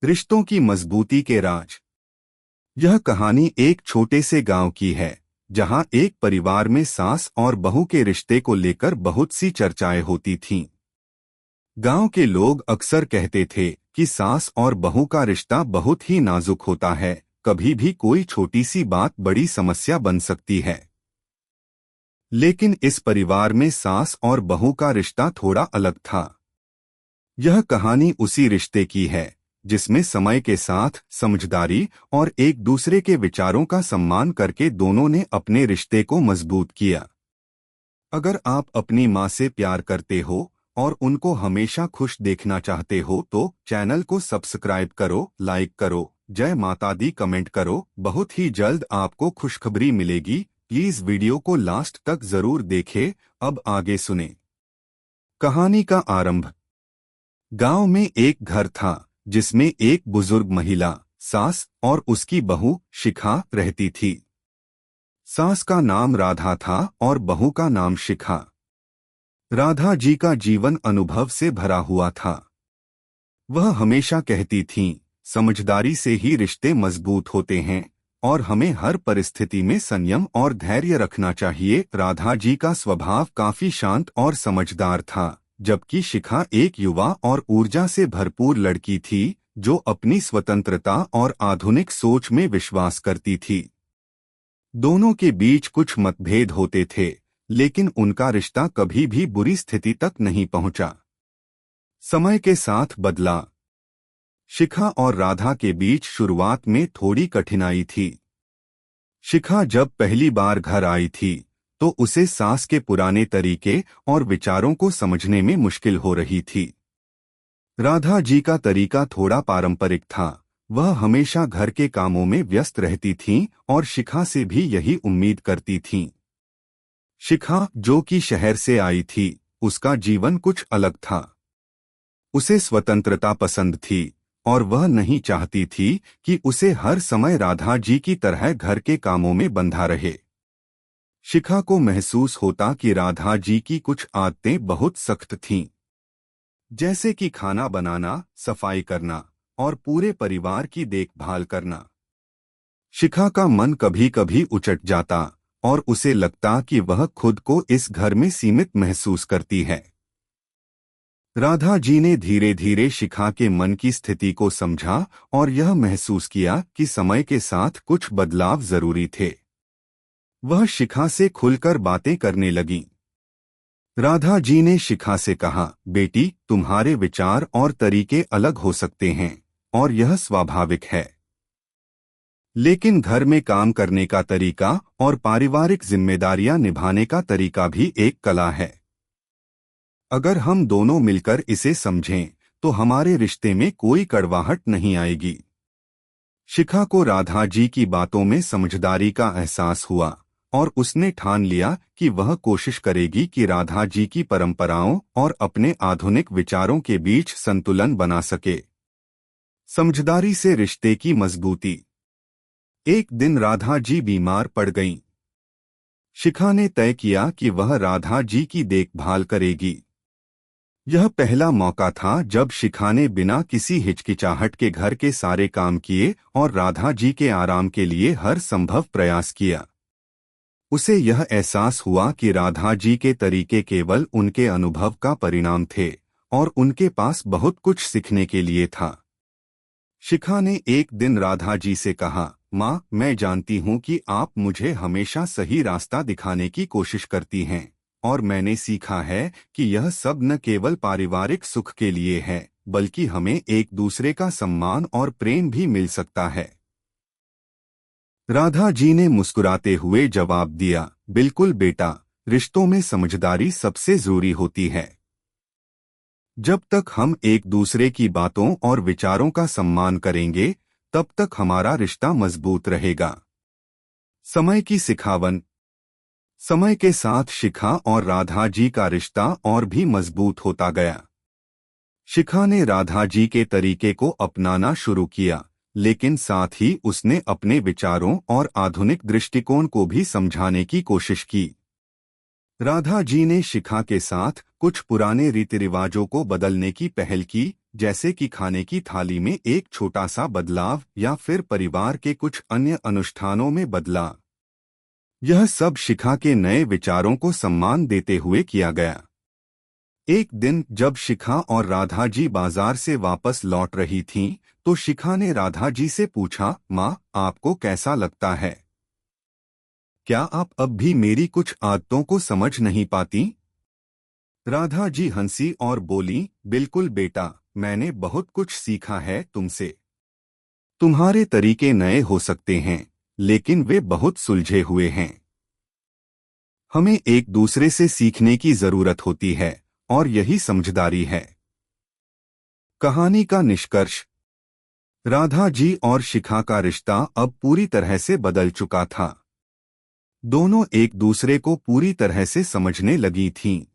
रिश्तों की मजबूती के राज। यह कहानी एक छोटे से गांव की है जहां एक परिवार में सास और बहू के रिश्ते को लेकर बहुत सी चर्चाएं होती थीं। गांव के लोग अक्सर कहते थे कि सास और बहू का रिश्ता बहुत ही नाजुक होता है, कभी भी कोई छोटी सी बात बड़ी समस्या बन सकती है। लेकिन इस परिवार में सास और बहू का रिश्ता थोड़ा अलग था। यह कहानी उसी रिश्ते की है जिसमें समय के साथ समझदारी और एक दूसरे के विचारों का सम्मान करके दोनों ने अपने रिश्ते को मजबूत किया। अगर आप अपनी माँ से प्यार करते हो और उनको हमेशा खुश देखना चाहते हो तो चैनल को सब्सक्राइब करो, लाइक करो, जय माता दी कमेंट करो। बहुत ही जल्द आपको खुशखबरी मिलेगी। प्लीज वीडियो को लास्ट तक जरूर देखें। अब आगे सुने कहानी का आरंभ। गांव में एक घर था जिसमें एक बुजुर्ग महिला, सास और उसकी बहू शिखा रहती थी। सास का नाम राधा था और बहू का नाम शिखा। राधा जी का जीवन अनुभव से भरा हुआ था। वह हमेशा कहती थीं, समझदारी से ही रिश्ते मजबूत होते हैं और हमें हर परिस्थिति में संयम और धैर्य रखना चाहिए। राधा जी का स्वभाव काफी शांत और समझदार था, जबकि शिखा एक युवा और ऊर्जा से भरपूर लड़की थी जो अपनी स्वतंत्रता और आधुनिक सोच में विश्वास करती थी। दोनों के बीच कुछ मतभेद होते थे, लेकिन उनका रिश्ता कभी भी बुरी स्थिति तक नहीं पहुंचा। समय के साथ बदला। शिखा और राधा के बीच शुरुआत में थोड़ी कठिनाई थी। शिखा जब पहली बार घर आई थी तो उसे सास के पुराने तरीके और विचारों को समझने में मुश्किल हो रही थी। राधा जी का तरीका थोड़ा पारंपरिक था। वह हमेशा घर के कामों में व्यस्त रहती थीं और शिखा से भी यही उम्मीद करती थीं। शिखा, जो कि शहर से आई थी, उसका जीवन कुछ अलग था। उसे स्वतंत्रता पसंद थी और वह नहीं चाहती थी कि उसे हर समय राधा जी की तरह घर के कामों में बंधा रहे। शिखा को महसूस होता कि राधा जी की कुछ आदतें बहुत सख्त थीं, जैसे कि खाना बनाना, सफाई करना और पूरे परिवार की देखभाल करना। शिखा का मन कभी कभी उचट जाता और उसे लगता कि वह खुद को इस घर में सीमित महसूस करती है। राधा जी ने धीरे धीरे शिखा के मन की स्थिति को समझा और यह महसूस किया कि समय के साथ कुछ बदलाव जरूरी थे। वह शिखा से खुलकर बातें करने लगीं। राधा जी ने शिखा से कहा, बेटी, तुम्हारे विचार और तरीके अलग हो सकते हैं और यह स्वाभाविक है। लेकिन घर में काम करने का तरीका और पारिवारिक जिम्मेदारियां निभाने का तरीका भी एक कला है। अगर हम दोनों मिलकर इसे समझें तो हमारे रिश्ते में कोई कड़वाहट नहीं आएगी। शिखा को राधा जी की बातों में समझदारी का एहसास हुआ और उसने ठान लिया कि वह कोशिश करेगी कि राधा जी की परंपराओं और अपने आधुनिक विचारों के बीच संतुलन बना सके। समझदारी से रिश्ते की मजबूती। एक दिन राधा जी बीमार पड़ गईं। शिखा ने तय किया कि वह राधा जी की देखभाल करेगी। यह पहला मौका था जब शिखा ने बिना किसी हिचकिचाहट के घर के सारे काम किए और राधा जी के आराम के लिए हर संभव प्रयास किया। उसे यह एहसास हुआ कि राधा जी के तरीके केवल उनके अनुभव का परिणाम थे और उनके पास बहुत कुछ सीखने के लिए था। शिखा ने एक दिन राधा जी से कहा, माँ, मैं जानती हूँ कि आप मुझे हमेशा सही रास्ता दिखाने की कोशिश करती हैं और मैंने सीखा है कि यह सब न केवल पारिवारिक सुख के लिए है बल्कि हमें एक दूसरे का सम्मान और प्रेम भी मिल सकता है। राधा जी ने मुस्कुराते हुए जवाब दिया, बिल्कुल बेटा, रिश्तों में समझदारी सबसे जरूरी होती है। जब तक हम एक दूसरे की बातों और विचारों का सम्मान करेंगे तब तक हमारा रिश्ता मजबूत रहेगा। समय की सिखावन। समय के साथ शिखा और राधा जी का रिश्ता और भी मजबूत होता गया। शिखा ने राधा जी के तरीके को अपनाना शुरू किया, लेकिन साथ ही उसने अपने विचारों और आधुनिक दृष्टिकोण को भी समझाने की कोशिश की। राधा जी ने शिखा के साथ कुछ पुराने रीति रिवाजों को बदलने की पहल की, जैसे कि खाने की थाली में एक छोटा सा बदलाव या फिर परिवार के कुछ अन्य अनुष्ठानों में बदलाव। यह सब शिखा के नए विचारों को सम्मान देते हुए किया गया। एक दिन जब शिखा और राधा जी बाजार से वापस लौट रही थीं, तो शिखा ने राधा जी से पूछा, माँ, आपको कैसा लगता है? क्या आप अब भी मेरी कुछ आदतों को समझ नहीं पाती? राधा जी हंसी और बोली, बिल्कुल बेटा, मैंने बहुत कुछ सीखा है तुमसे। तुम्हारे तरीके नए हो सकते हैं, लेकिन वे बहुत सुलझे हुए हैं। हमें एक दूसरे से सीखने की जरूरत होती है, और यही समझदारी है। कहानी का निष्कर्ष। राधा जी और शिखा का रिश्ता अब पूरी तरह से बदल चुका था। दोनों एक दूसरे को पूरी तरह से समझने लगी थीं।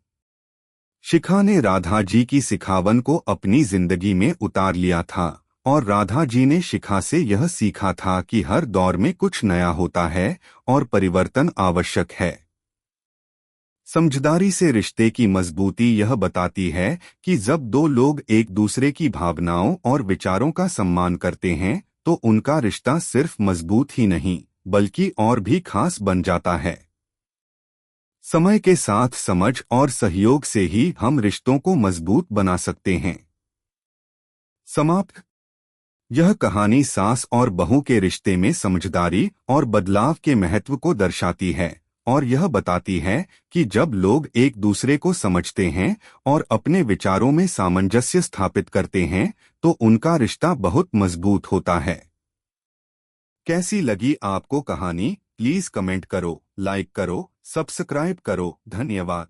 शिखा ने राधा जी की सिखावन को अपनी जिंदगी में उतार लिया था, और राधा जी ने शिखा से यह सीखा था कि हर दौर में कुछ नया होता है और परिवर्तन आवश्यक है। समझदारी से रिश्ते की मजबूती यह बताती है कि जब दो लोग एक दूसरे की भावनाओं और विचारों का सम्मान करते हैं, तो उनका रिश्ता सिर्फ मजबूत ही नहीं, बल्कि और भी खास बन जाता है। समय के साथ समझ और सहयोग से ही हम रिश्तों को मजबूत बना सकते हैं। समाप्त। यह कहानी सास और बहू के रिश्ते में समझदारी और बदलाव के महत्व को दर्शाती है, और यह बताती है कि जब लोग एक दूसरे को समझते हैं और अपने विचारों में सामंजस्य स्थापित करते हैं, तो उनका रिश्ता बहुत मजबूत होता है। कैसी लगी आपको कहानी? प्लीज कमेंट करो, लाइक करो, सब्सक्राइब करो। धन्यवाद।